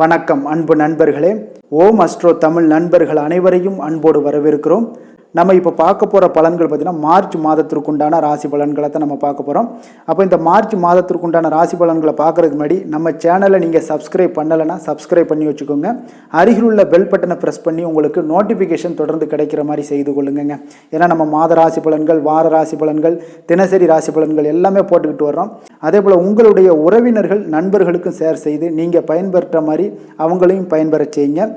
வணக்கம் அன்பு நண்பர்களே. ஓம் அஸ்ட்ரோ தமிழ் நண்பர்கள் அனைவரையும் அன்போடு வரவேற்கிறோம். நம்ம இப்போ பார்க்க போகிற பலன்கள் பார்த்திங்கன்னா மார்ச் மாதத்திற்குண்டான ராசி பலன்களை தான் நம்ம பார்க்க போகிறோம். அப்போ இந்த மார்ச் மாதத்திற்குண்டான ராசி பலன்களை பார்க்குறதுக்கு முன்னாடி நம்ம சேனலை நீங்கள் சப்ஸ்கிரைப் பண்ணலைன்னா சப்ஸ்கிரைப் பண்ணி வச்சுக்கோங்க. அருகில் உள்ள பெல் பட்டனை ப்ரெஸ் பண்ணி உங்களுக்கு நோட்டிஃபிகேஷன் தொடர்ந்து கிடைக்கிற மாதிரி செய்து கொள்ளுங்க. ஏன்னா நம்ம மாத ராசி பலன்கள், வார ராசி பலன்கள், தினசரி ராசி பலன்கள் எல்லாமே போட்டுக்கிட்டு வர்றோம். அதே போல் உங்களுடைய உறவினர்கள் நண்பர்களுக்கும் ஷேர் செய்து நீங்கள் பயன்பெற்ற மாதிரி அவங்களையும் பயன்பெற செய்யுங்க.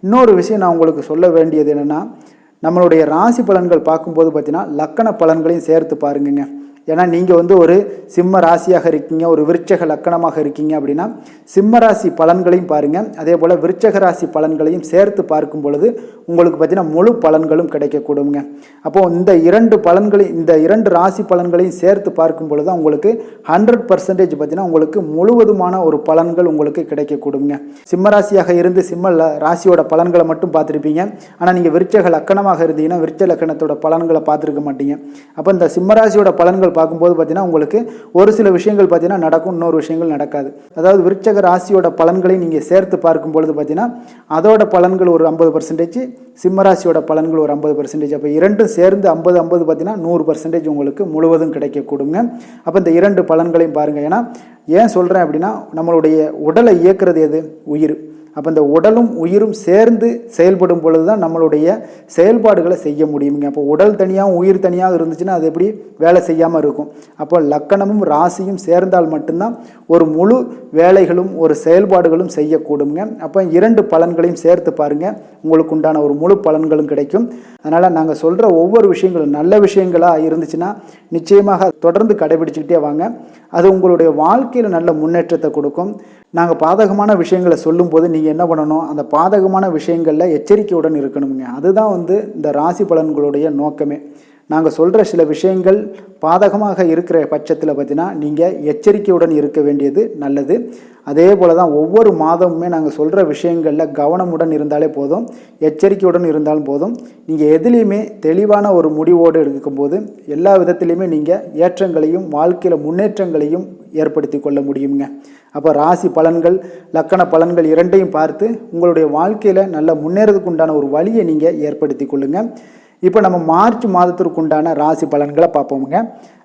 இன்னொரு விஷயம் நான் உங்களுக்கு சொல்ல வேண்டியது என்னென்னா, நம்மளுடைய ராசி பலன்கள் பார்க்கும்போது பார்த்தீங்கன்னா லக்கண பலன்களையும் சேர்த்து பாருங்க. ஏன்னா நீங்கள் ஒரு சிம்ம ராசியாக இருக்கீங்க, ஒரு விருச்சக லக்கணமாக இருக்கீங்க அப்படின்னா சிம்ம ராசி பலன்களையும் பாருங்கள். அதே போல் விருச்சக ராசி பலன்களையும் சேர்த்து பார்க்கும் பொழுது உங்களுக்கு பார்த்தீங்கன்னா முழு பலன்களும் கிடைக்கக்கூடுங்க. அப்போது இந்த இரண்டு ராசி பலன்களையும் சேர்த்து பார்க்கும் பொழுது தான் உங்களுக்கு 100% பார்த்தீங்கன்னா உங்களுக்கு முழுவதுமான ஒரு பலன்கள் உங்களுக்கு கிடைக்கக்கூடுங்க. சிம்ம ராசியாக இருந்து சிம்ம ராசியோட பலன்களை மட்டும் பார்த்துருப்பீங்க. ஆனால் நீங்கள் விருச்சக லக்கணமாக இருந்தீங்கன்னா விருச்ச லக்கணத்தோட பலன்களை பார்த்துருக்க மாட்டீங்க. அப்போ இந்த சிம்ம ராசியோட பலன்கள் பார்க்கும்போது பார்த்தீங்கன்னா உங்களுக்கு ஒரு சில விஷயங்கள் பார்த்தீங்கன்னா நடக்கும், இன்னொரு விஷயங்கள் நடக்காது. அதாவது விருச்சக ராசியோட பலன்களை நீங்கள் சேர்த்து பார்க்கும் பொழுது பார்த்தீங்கன்னா அதோட பலன்கள் ஒரு 50%, சிம்மராசியோட பலன்கள் ஒரு 50%. அப்போ இரண்டும் சேர்ந்து 50-50 பார்த்தீங்கன்னா 100% உங்களுக்கு முழுவதும் கிடைக்கக்கூடுங்க. அப்போ இந்த இரண்டு பலன்களையும் பாருங்கள். ஏன்னா ஏன் சொல்கிறேன் அப்படின்னா, நம்மளுடைய உடலை இயக்குறது எது? உயிர். அப்போ இந்த உடலும் உயிரும் சேர்ந்து செயல்படும் பொழுது தான் நம்மளுடைய செயல்பாடுகளை செய்ய முடியுங்க. அப்போ உடல் தனியாக உயிர் தனியாக இருந்துச்சுன்னா அது எப்படி வேலை செய்யாமல் இருக்கும். அப்போ லக்கணமும் ராசியும் சேர்ந்தால் மட்டும்தான் ஒரு முழு வேலைகளும் ஒரு செயல்பாடுகளும் செய்யக்கூடுங்க. அப்போ இரண்டு பலன்களையும் சேர்த்து பாருங்கள், உங்களுக்கு உண்டான ஒரு முழு பலன்களும் கிடைக்கும். அதனால் நாங்கள் சொல்கிற ஒவ்வொரு விஷயங்களும் நல்ல விஷயங்களாக இருந்துச்சுன்னா நிச்சயமாக தொடர்ந்து கடைபிடிச்சிக்கிட்டே வாங்க. அது உங்களுடைய வாழ்க்கையில் நல்ல முன்னேற்றத்தை கொடுக்கும். நாங்கள் பாதகமான விஷயங்களை சொல்லும்போது நீங்கள் என்ன பண்ணணும், அந்த பாதகமான விஷயங்களில் எச்சரிக்கையுடன் இருக்கணுங்க. அதுதான் இந்த ராசி பலன்களுடைய நோக்கமே. நாங்கள் சொல்கிற சில விஷயங்கள் பாதகமாக இருக்கிற பட்சத்தில் பார்த்தீங்கன்னா நீங்கள் எச்சரிக்கையுடன் இருக்க வேண்டியது நல்லது. அதே போல் தான் ஒவ்வொரு மாதமுமே நாங்கள் சொல்கிற விஷயங்களில் கவனமுடன் இருந்தாலே போதும், எச்சரிக்கையுடன் இருந்தாலும் போதும். நீங்கள் எதுலேயுமே தெளிவான ஒரு முடிவோடு எடுக்கும்போது எல்லா விதத்துலேயுமே நீங்கள் ஏற்றங்களையும் வாழ்க்கையில் முன்னேற்றங்களையும் ஏற்படுத்தி கொள்ள முடியுங்க. அப்போ ராசி பலன்கள், லக்கண பலன்கள் இரண்டையும் பார்த்து உங்களுடைய வாழ்க்கையில் நல்ல முன்னேறதுக்கு உண்டான ஒரு வழியை நீங்கள் ஏற்படுத்தி கொள்ளுங்கள். இப்போ நம்ம மார்ச் மாதத்திற்குண்டான ராசி பலன்களை பார்ப்போமுங்க.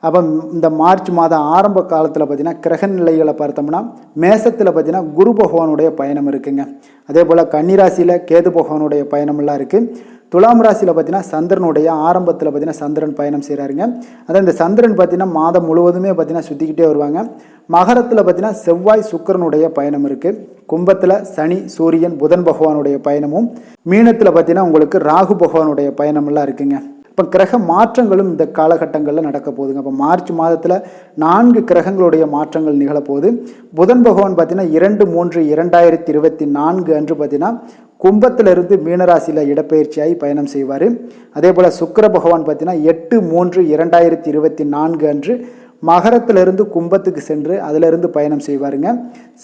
அப்போ இந்த மார்ச் மாதம் ஆரம்ப காலத்தில் பார்த்திங்கன்னா கிரக நிலைகளை பார்த்தோம்னா மேசத்தில் பார்த்திங்கன்னா குரு பகவானுடைய பயணம் இருக்குங்க. அதே போல் கன்னிராசியில் கேது பகவானுடைய பயணமெல்லாம் இருக்குது. துலாம் ராசியில் பார்த்தீங்கன்னா சந்திரனுடைய ஆரம்பத்தில் பார்த்தீங்கன்னா சந்திரன் பயணம் செய்கிறாருங்க. அதான் இந்த சந்திரன் பார்த்தீங்கன்னா மாதம் முழுவதுமே பார்த்தீங்கன்னா சுற்றிக்கிட்டே வருவாங்க. மகரத்தில் பார்த்தீங்கன்னா செவ்வாய் சுக்கிரனுடைய பயணம் இருக்குது. கும்பத்தில் சனி சூரியன் புதன் பகவானுடைய பயணமும், மீனத்தில் பார்த்தீங்கன்னா உங்களுக்கு ராகு பகவானுடைய பயணமெல்லாம் இருக்குங்க. இப்போ கிரக மாற்றங்களும் இந்த காலகட்டங்களில் நடக்க போகுதுங்க. இப்போ மார்ச் மாதத்தில் 4 கிரகங்களுடைய மாற்றங்கள் நிகழப்போகுது. புதன் பகவான் பார்த்தீங்கன்னா 2-3-2024 அன்று பார்த்தீங்கன்னா கும்பத்திலிருந்து மீனராசியில் இடப்பெயர்ச்சியாகி பயணம் செய்வார். அதே போல் சுக்கிர பகவான் பார்த்தீங்கன்னா 8-3-2024 அன்று மகரத்திலிருந்து கும்பத்துக்கு சென்று அதிலிருந்து பயணம் செய்வாருங்க.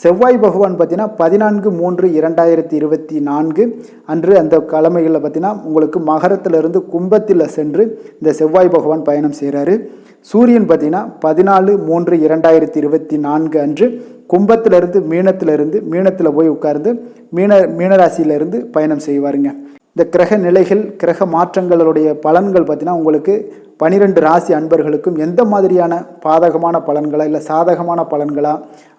செவ்வாய் பகவான் பார்த்தீங்கன்னா 14-3-2024 அன்று அந்த கிழமைகளில் பார்த்தீங்கன்னா உங்களுக்கு மகரத்திலிருந்து கும்பத்தில் சென்று இந்த செவ்வாய் பகவான் பயணம் செய்கிறாரு. சூரியன் பார்த்தீங்கன்னா 14-3-2024 அன்று கும்பத்திலிருந்து மீனத்தில் போய் உட்கார்ந்து மீனராசியிலிருந்து பயணம் செய்வாருங்க. இந்த கிரக நிலைகள், கிரக மாற்றங்களுடைய பலன்கள் பார்த்தீங்கன்னா உங்களுக்கு 12 ராசி அன்பர்களுக்கும் எந்த மாதிரியான பாதகமான பலன்களா இல்லை சாதகமான பலன்களா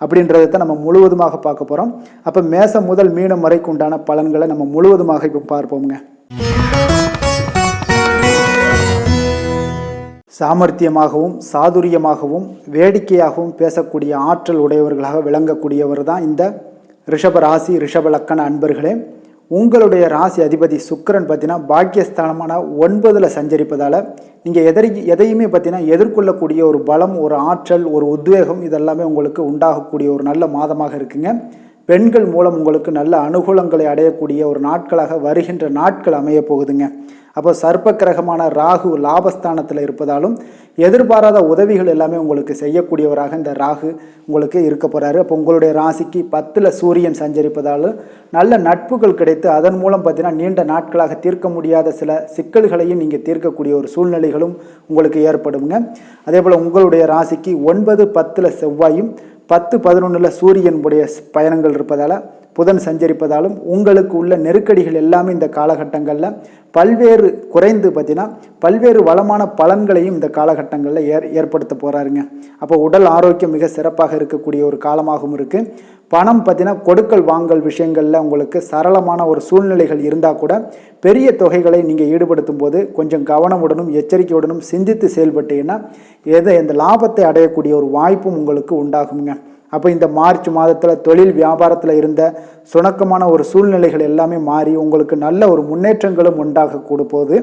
அப்படின்றத நம்ம முழுவதுமாக பார்க்க போகிறோம். அப்போ மேசம் முதல் மீனம் வரைக்கும் உண்டான பலன்களை நம்ம முழுவதுமாக இப்போ பார்ப்போங்க. சாமர்த்தியமாகவும் சாதுரியமாகவும் வேடிக்கையாகவும் பேசக்கூடிய ஆற்றல் உடையவர்களாக விளங்கக்கூடியவர் தான் இந்த ரிஷப ராசி ரிஷப லக்கண அன்பர்களே. உங்களுடைய ராசி அதிபதி சுக்கிரன் பார்த்தீங்கன்னா பாக்கியஸ்தானமான 9ல் சஞ்சரிப்பதால் நீங்கள் எதையுமே பார்த்தீங்கன்னா எதிர்கொள்ளக்கூடிய ஒரு பலம், ஒரு ஆற்றல், ஒரு உத்வேகம் இதெல்லாமே உங்களுக்கு உண்டாகக்கூடிய ஒரு நல்ல மாதமாக இருக்குங்க. பெண்கள் மூலம் உங்களுக்கு நல்ல அனுகூலங்களை அடையக்கூடிய ஒரு நாட்களாக வருகின்ற நாட்கள் அமைய போகுதுங்க. அப்போ சர்ப்ப கிரகமான ராகு லாபஸ்தானத்தில் இருப்பதாலும் எதிர்பாராத உதவிகள் எல்லாமே உங்களுக்கு செய்யக்கூடியவராக இந்த ராகு உங்களுக்கு இருக்க போகிறாரு. அப்போ உங்களுடைய ராசிக்கு 10ல் சூரியன் சஞ்சரிப்பதாலும் நல்ல நட்புகள் கிடைத்து அதன் மூலம் பார்த்தீங்கன்னா நீண்ட நாட்களாக தீர்க்க முடியாத சில சிக்கல்களையும் நீங்கள் தீர்க்கக்கூடிய ஒரு சூழ்நிலைகளும் உங்களுக்கு ஏற்படுங்க. அதே போல் உங்களுடைய ராசிக்கு 9-10ல் செவ்வாயும் 10-11ல் சூரியனுடைய பயணங்கள் இருப்பதால் புதன் சஞ்சரிப்பதாலும் உங்களுக்கு உள்ள நெருக்கடிகள் எல்லாமே இந்த காலகட்டங்களில் பல்வேறு குறைந்து பார்த்தீங்கன்னா பல்வேறு வளமான பலன்களையும் இந்த காலகட்டங்களில் ஏற்படுத்த போகிறாருங்க. அப்போ உடல் ஆரோக்கியம் மிக சிறப்பாக இருக்கக்கூடிய ஒரு காலமாகவும் இருக்குது. பணம் பார்த்தீங்கன்னா கொடுக்கல் வாங்கல் விஷயங்களில் உங்களுக்கு சரளமான ஒரு சூழ்நிலைகள் இருந்தால் கூட பெரிய தொகைகளை நீங்கள் ஈடுபடுத்தும் போது கொஞ்சம் கவனமுடனும் எச்சரிக்கையுடனும் சிந்தித்து செயல்பட்டீங்கன்னா இந்த லாபத்தை அடையக்கூடிய ஒரு வாய்ப்பும் உங்களுக்கு உண்டாகுங்க. அப்போ இந்த மார்ச் மாதத்தில் தொழில் வியாபாரத்தில் இருந்த சுணக்கமான ஒரு சூழ்நிலைகள் எல்லாமே மாறி உங்களுக்கு நல்ல ஒரு முன்னேற்றங்களும் உண்டாக போது.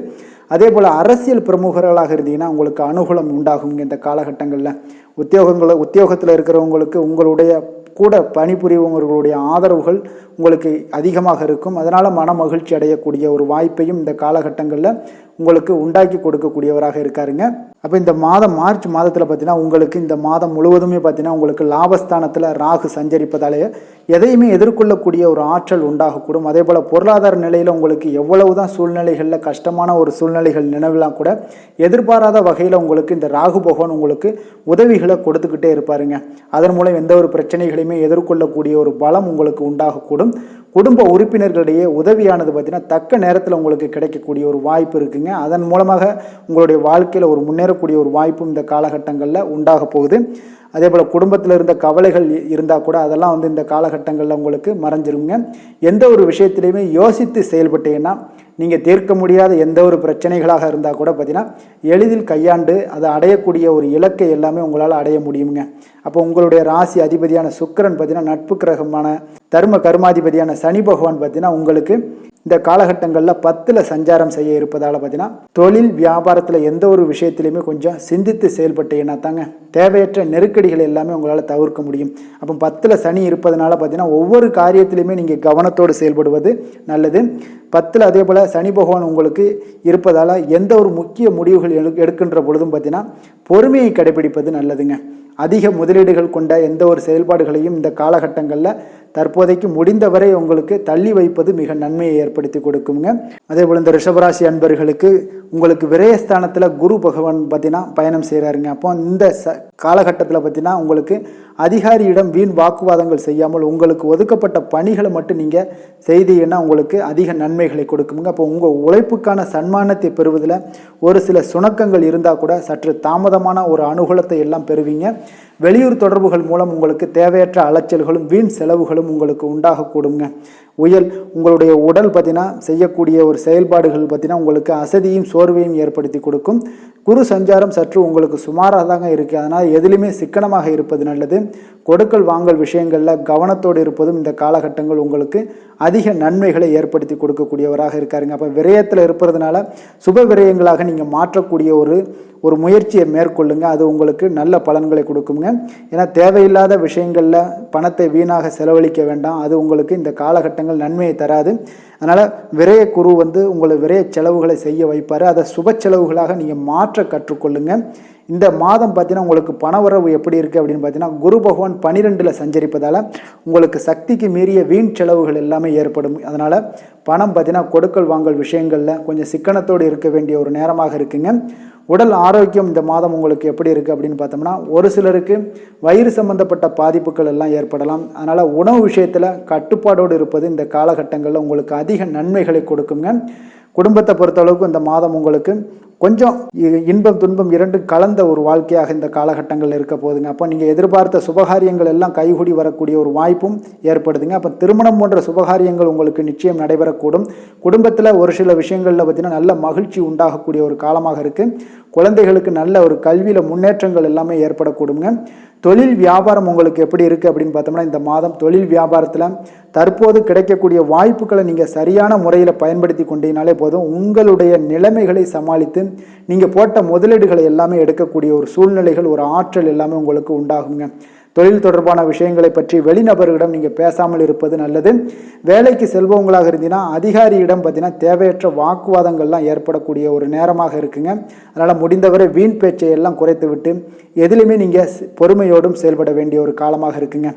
அதே போல் அரசியல் பிரமுகர்களாக இருந்தீங்கன்னா உங்களுக்கு அனுகூலம் உண்டாகுங்க. இந்த காலகட்டங்களில் உத்தியோகத்தில் இருக்கிறவங்களுக்கு உங்களுடைய கூட பணிபுரிவங்களுடைய ஆதரவுகள் உங்களுக்கு அதிகமாக இருக்கும். அதனால் மன மகிழ்ச்சி அடையக்கூடிய ஒரு வாய்ப்பையும் இந்த காலகட்டங்களில் உங்களுக்கு உண்டாக்கி கொடுக்கக்கூடியவராக இருக்காருங்க. அப்போ இந்த மார்ச் மாதத்தில் பார்த்தீங்கன்னா உங்களுக்கு இந்த மாதம் முழுவதுமே பார்த்தீங்கன்னா உங்களுக்கு லாபஸ்தானத்தில் ராகு சஞ்சரிப்பதாலே எதையுமே எதிர்கொள்ளக்கூடிய ஒரு ஆற்றல் உண்டாகக்கூடும். அதே போல் பொருளாதார நிலையில் உங்களுக்கு எவ்வளவு தான் சூழ்நிலைகளில் கஷ்டமான ஒரு சூழ்நிலைகள் நினைவெல்லாம் கூட எதிர்பாராத வகையில் உங்களுக்கு இந்த ராகு பகவான் உங்களுக்கு உதவிகளை கொடுத்துக்கிட்டே இருப்பாருங்க. அதன் மூலம் எந்த ஒரு பிரச்சனைகளையுமே எதிர்கொள்ளக்கூடிய ஒரு பலம் உங்களுக்கு உண்டாகக்கூடும். குடும்ப உறுப்பினர்களிடையே உதவியானது பார்த்தீங்கன்னா தக்க நேரத்தில் உங்களுக்கு கிடைக்கக்கூடிய ஒரு வாய்ப்பு இருக்குங்க. அதன் மூலமாக உங்களுடைய வாழ்க்கையில் ஒரு முன்னேறக்கூடிய ஒரு வாய்ப்பும் இந்த காலகட்டங்களில் உண்டாக போகுது. அதே போல் குடும்பத்தில் இருந்த கவலைகள் இருந்தால் கூட அதெல்லாம் இந்த காலகட்டங்களில் உங்களுக்கு மறைஞ்சிருங்க. எந்த ஒரு விஷயத்திலையுமே யோசித்து செயல்பட்டீங்கன்னா நீங்கள் தீர்க்க முடியாத எந்த ஒரு பிரச்சனைகளாக இருந்தால் கூட பார்த்தீங்கன்னா எளிதில் கையாண்டு அதை அடையக்கூடிய ஒரு இலக்கை எல்லாமே உங்களால் அடைய முடியுங்க. அப்போ உங்களுடைய ராசி அதிபதியான சுக்கிரன் பார்த்தீங்கன்னா நட்பு கிரகமான தர்ம கர்மாதிபதியான சனி பகவான் பார்த்தீங்கன்னா உங்களுக்கு இந்த காலகட்டங்களில் 10ல் சஞ்சாரம் செய்ய இருப்பதால் பார்த்தீங்கன்னா தொழில் வியாபாரத்தில் எந்த ஒரு விஷயத்திலையுமே கொஞ்சம் சிந்தித்து செயல்பட்டீங்கன்னா தாங்க தேவையற்ற நெருக்கடிகள் எல்லாமே உங்களால் தவிர்க்க முடியும். அப்போ 10ல் சனி இருப்பதனால பார்த்தீங்கன்னா ஒவ்வொரு காரியத்திலையுமே நீங்கள் கவனத்தோடு செயல்படுவது நல்லது. 10ல் அதே போல் சனி பகவான் உங்களுக்கு இருப்பதால் எந்த ஒரு முக்கிய முடிவுகள் எடுக்கின்ற பொழுதும் பார்த்தீங்கன்னா பொறுமையை கடைபிடிப்பது நல்லதுங்க. அதிக முதலீடுகள் கொண்ட எந்த ஒரு செயல்பாடுகளையும் இந்த காலகட்டங்களில் தற்போதைக்கு முடிந்தவரை உங்களுக்கு தள்ளி வைப்பது மிக நன்மையை ஏற்படுத்தி கொடுக்குங்க. அதே போல் இந்த ரிஷபராசி அன்பர்களுக்கு உங்களுக்கு விரயஸ்தானத்தில் குரு பகவான் பார்த்தீங்கன்னா பயணம் செய்கிறாருங்க. அப்போ இந்த காலகட்டத்தில் பார்த்தீங்கன்னா உங்களுக்கு அதிகாரியிடம் வீண் வாக்குவாதங்கள் செய்யாமல் உங்களுக்கு ஒதுக்கப்பட்ட பணிகளை மட்டும் நீங்கள் செய்தீங்கன்னா உங்களுக்கு அதிக நன்மைகளை கொடுக்குங்க. அப்போ உங்கள் உழைப்புக்கான சன்மானத்தை பெறுவதில் ஒரு சில சுணக்கங்கள் இருந்தால் கூட சற்று தாமதமான ஒரு அனுகூலத்தை எல்லாம் பெறுவீங்க. வெளியூர் தொடர்புகள் மூலம் உங்களுக்கு தேவையற்ற அலைச்சல்களும் வீண் செலவுகளும் உங்களுக்கு உண்டாகக்கூடுங்க. உங்களுடைய உடல் பார்த்தீங்கன்னா செய்யக்கூடிய ஒரு செயல்பாடுகள் பார்த்தீங்கன்னா உங்களுக்கு அசதியும் சோர்வையும் ஏற்படுத்தி கொடுக்கும். குரு சஞ்சாரம் சற்று உங்களுக்கு சுமாராக தாங்க இருக்குது. அதனால் எதிலுமே சிக்கனமாக இருப்பது நல்லது. கொடுக்கல் வாங்கல் விஷயங்களில் கவனத்தோடு இருப்பதும் இந்த காலகட்டங்கள் உங்களுக்கு அதிக நன்மைகளை ஏற்படுத்தி கொடுக்கக்கூடியவராக இருக்காருங்க. அப்போ விரயத்தில் இருப்பதுனால சுப விரயங்களாக நீங்கள் மாற்றக்கூடிய ஒரு முயற்சியை மேற்கொள்ளுங்க. அது உங்களுக்கு நல்ல பலன்களை கொடுக்குங்க. ஏன்னா தேவையில்லாத விஷயங்களில் பணத்தை வீணாக செலவழிக்க வேண்டாம். அது உங்களுக்கு இந்த காலகட்டங்கள் நன்மையை தராது. அதனால் விரய குரு உங்களை விரய செலவுகளை செய்ய வைப்பார். அதை சுப செலவுகளாக நீங்கள் மாற்ற கற்றுக்கொள்ளுங்க. இந்த மாதம் பார்த்தீங்கன்னா உங்களுக்கு பணவரவு எப்படி இருக்குது அப்படின்னு பார்த்தீங்கன்னா குரு பகவான் 12ல் சஞ்சரிப்பதால் உங்களுக்கு சக்திக்கு மீறிய வீண் செலவுகள் எல்லாமே ஏற்படும். அதனால் பணம் பார்த்தீங்கன்னா கொடுக்கல் வாங்கல் விஷயங்களில் கொஞ்சம் சிக்கனத்தோடு இருக்க வேண்டிய ஒரு நேரமாக இருக்குங்க. உடல் ஆரோக்கியம் இந்த மாதம் உங்களுக்கு எப்படி இருக்குது அப்படின்னு பார்த்தோம்னா ஒரு சிலருக்கு வயிறு சம்பந்தப்பட்ட பாதிப்புகள் எல்லாம் ஏற்படலாம். அதனால் உணவு விஷயத்தில் கட்டுப்பாடோடு இருப்பது இந்த காலகட்டங்களில் உங்களுக்கு அதிக நன்மைகளை கொடுக்குங்க. குடும்பத்தை பொறுத்தளவுக்கு இந்த மாதம் உங்களுக்கு கொஞ்சம் இன்பம் துன்பம் இரண்டு கலந்த ஒரு வாழ்க்கையாக இந்த காலகட்டங்கள் இருக்க போகுதுங்க. அப்போ நீங்கள் எதிர்பார்த்த சுபகாரியங்கள் எல்லாம் கைகூடி வரக்கூடிய ஒரு வாய்ப்பும் ஏற்படுதுங்க. அப்போ திருமணம் போன்ற சுபகாரியங்கள் உங்களுக்கு நிச்சயம் நடைபெறக்கூடும். குடும்பத்தில் ஒரு சில விஷயங்களில் பார்த்தீங்கன்னா நல்ல மகிழ்ச்சி உண்டாகக்கூடிய ஒரு காலமாக இருக்குது. குழந்தைகளுக்கு நல்ல ஒரு கல்வியில் முன்னேற்றங்கள் எல்லாமே ஏற்படக்கூடுங்க. தொழில் வியாபாரம் உங்களுக்கு எப்படி இருக்குது அப்படின்னு பார்த்தோம்னா இந்த மாதம் தொழில் வியாபாரத்தில் தற்போது கிடைக்கக்கூடிய வாய்ப்புகளை நீங்கள் சரியான முறையில் பயன்படுத்தி கொண்டீங்கனாலே போதும். உங்களுடைய நிலைமைகளை சமாளித்து நீங்கள் போட்ட முதலீடுகளை எல்லாமே எடுக்கக்கூடிய ஒரு சூழ்நிலைகள் ஒரு ஆற்றல் எல்லாமே உங்களுக்கு உண்டாகுங்க. தொழில் தொடர்பான விஷயங்களை பற்றி வெளிநபர்களிடம் நீங்கள் பேசாமல் இருப்பது நல்லது. வேலைக்கு செல்பவங்களாக இருந்தீங்கன்னா அதிகாரியிடம் பார்த்தீங்கன்னா தேவையற்ற வாக்குவாதங்கள்லாம் ஏற்படக்கூடிய ஒரு நேரமாக இருக்குங்க. அதனால் முடிந்தவரை வீண் பேச்சை எல்லாம் குறைத்து விட்டு எதிலுமே நீங்கள் பொறுமையோடும் செயல்பட வேண்டிய ஒரு காலமாக இருக்குங்க.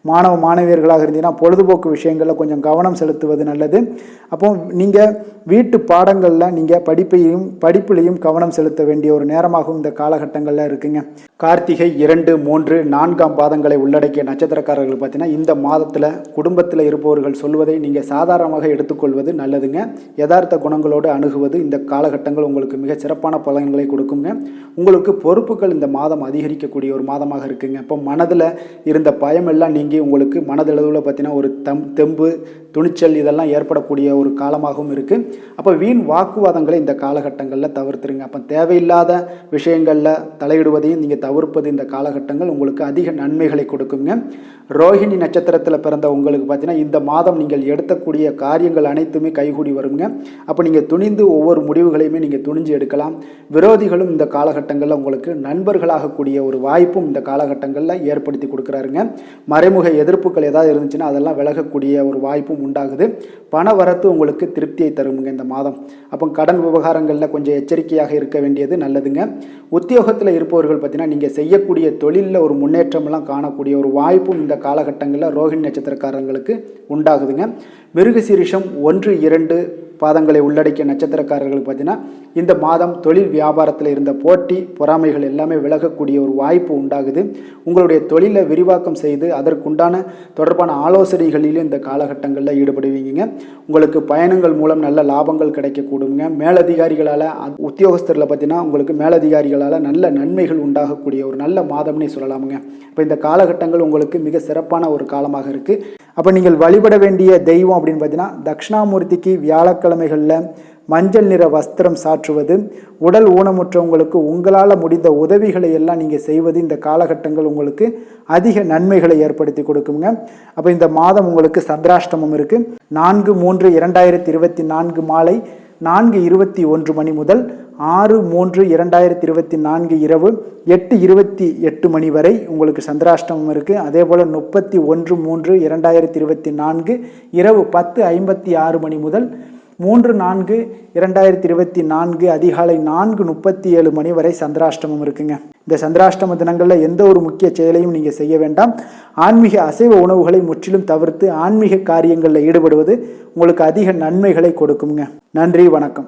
மாணவியர்களாக இருந்தீங்கன்னா பொழுதுபோக்கு விஷயங்களில் கொஞ்சம் கவனம் செலுத்துவது நல்லது. அப்போ நீங்கள் வீட்டு பாடங்களில் நீங்கள் படிப்பிலையும் கவனம் செலுத்த வேண்டிய ஒரு நேரமாகவும் இந்த காலகட்டங்களில் இருக்குங்க. கார்த்திகை 2, 3, 4ஆம் பாதங்களை உள்ளடக்கிய நட்சத்திரக்காரர்கள் பார்த்தீங்கன்னா இந்த மாதத்தில் குடும்பத்தில் இருப்பவர்கள் சொல்வதை நீங்கள் சாதாரணமாக எடுத்துக்கொள்வது நல்லதுங்க. யதார்த்த குணங்களோடு அணுகுவது இந்த காலகட்டங்கள் உங்களுக்கு மிக சிறப்பான பலன்களை கொடுக்குங்க. உங்களுக்கு பொறுப்புகள் இந்த மாதம் அதிகரிக்கக்கூடிய ஒரு மாதமாக இருக்குங்க. இப்போ மனதில் இருந்த பயம் எல்லாம் நீங்கி உங்களுக்கு மனதளவில் பார்த்தீங்கன்னா ஒரு தெம்பு, துணிச்சல் இதெல்லாம் ஏற்படக்கூடிய ஒரு காலமாகவும் இருக்குது. அப்போ வீண் வாக்குவாதங்களை இந்த காலகட்டங்களில் தவிர்த்துருங்க. அப்போ தேவையில்லாத விஷயங்களில் தலையிடுவதையும் நீங்கள் தவிர்ப்பது இந்த காலகட்டங்கள் உங்களுக்கு அதிக நன்மைகளை கொடுக்குங்க. ரோஹிணி நட்சத்திரத்தில் பிறந்த உங்களுக்கு பார்த்தீங்கன்னா இந்த மாதம் நீங்கள் எடுக்கக்கூடிய காரியங்கள் அனைத்துமே கைகூடி வருங்க. அப்போ நீங்கள் துணிந்து ஒவ்வொரு முடிவுகளையுமே நீங்கள் துணிஞ்சு எடுக்கலாம். விரோதிகளும் இந்த காலகட்டங்களில் உங்களுக்கு நண்பர்களாகக்கூடிய ஒரு வாய்ப்பும் இந்த காலகட்டங்களில் ஏற்படுத்தி கொடுக்குறாருங்க. மறைமுக எதிர்ப்புகள் ஏதாவது இருந்துச்சுன்னா அதெல்லாம் விலகக்கூடிய ஒரு வாய்ப்பும் உண்டாகுது. பண வரத்து உங்களுக்கு திருப்தியை தருமுங்க இந்த மாதம். அப்போ கடன் விவகாரங்களில் கொஞ்சம் எச்சரிக்கையாக இருக்க வேண்டியது நல்லதுங்க. உத்தியோகத்தில் இருப்பவர்கள் பார்த்தீங்கன்னா நீங்கள் செய்யக்கூடிய தொழிலில் ஒரு முன்னேற்றமெல்லாம் காணக்கூடிய ஒரு வாய்ப்பும் இந்த காலகட்டங்களில் ரோஹிணி நட்சத்திரக்காரங்களுக்கு உண்டாகுதுங்க. மிருகசீரிஷம் 1, 2 பாதங்களை உள்ளடக்கிய நட்சத்திரக்காரர்களுக்கு பார்த்தீங்கன்னா இந்த மாதம் தொழில் வியாபாரத்தில் இருந்த போட்டி பொறாமைகள் எல்லாமே விலகக்கூடிய ஒரு வாய்ப்பு உண்டாகுது. உங்களுடைய தொழிலை விரிவாக்கம் செய்து அதற்குண்டான தொடர்பான ஆலோசனைகளிலும் இந்த காலகட்டங்களில் ஈடுபடுவீங்க. உங்களுக்கு பயணங்கள் மூலம் நல்ல லாபங்கள் கிடைக்கக்கூடுங்க. மேலதிகாரிகளால் உத்தியோகஸ்தரில் பார்த்தீங்கன்னா உங்களுக்கு மேலதிகாரிகளால் நல்ல நன்மைகள் உண்டாகக்கூடிய ஒரு நல்ல மாதம்னே சொல்லலாமுங்க. இப்போ இந்த காலகட்டங்கள் உங்களுக்கு மிக சிறப்பான ஒரு காலமாக இருக்குது. அப்போ நீங்கள் வழிபட வேண்டிய தெய்வம் அப்படின்னு பார்த்தீங்கன்னா தட்சிணாமூர்த்திக்கு வியாழக்கிழமைகளில் மஞ்சள் நிற வஸ்திரம் சாற்றுவது, உடல் ஊனமுற்றவங்களுக்கு உங்களால் முடிந்த உதவிகளை எல்லாம் நீங்கள் செய்வது இந்த காலகட்டங்கள் உங்களுக்கு அதிக நன்மைகளை ஏற்படுத்தி கொடுக்குங்க. அப்போ இந்த மாதம் உங்களுக்கு சந்திராஷ்டமம் இருக்குது. 4/3/2024 மாலை 4:21 மணி முதல் 6/3/2024 இரவு 8:28 மணி வரை உங்களுக்கு சந்திராஷ்டமம் இருக்குது. அதே போல் 31/3/2024 இரவு 10:56 மணி முதல் 3/4/2024 அதிகாலை 4:37 மணி வரை சந்திராஷ்டமம் இருக்குங்க. இந்த சந்திராஷ்டம தினங்களில் எந்த ஒரு முக்கிய செயலையும் நீங்கள் செய்ய வேண்டாம். ஆன்மீக அசைவ உணவுகளை முற்றிலும் தவிர்த்து ஆன்மீக காரியங்களில் ஈடுபடுவது உங்களுக்கு அதிக நன்மைகளை கொடுக்குங்க. நன்றி, வணக்கம்.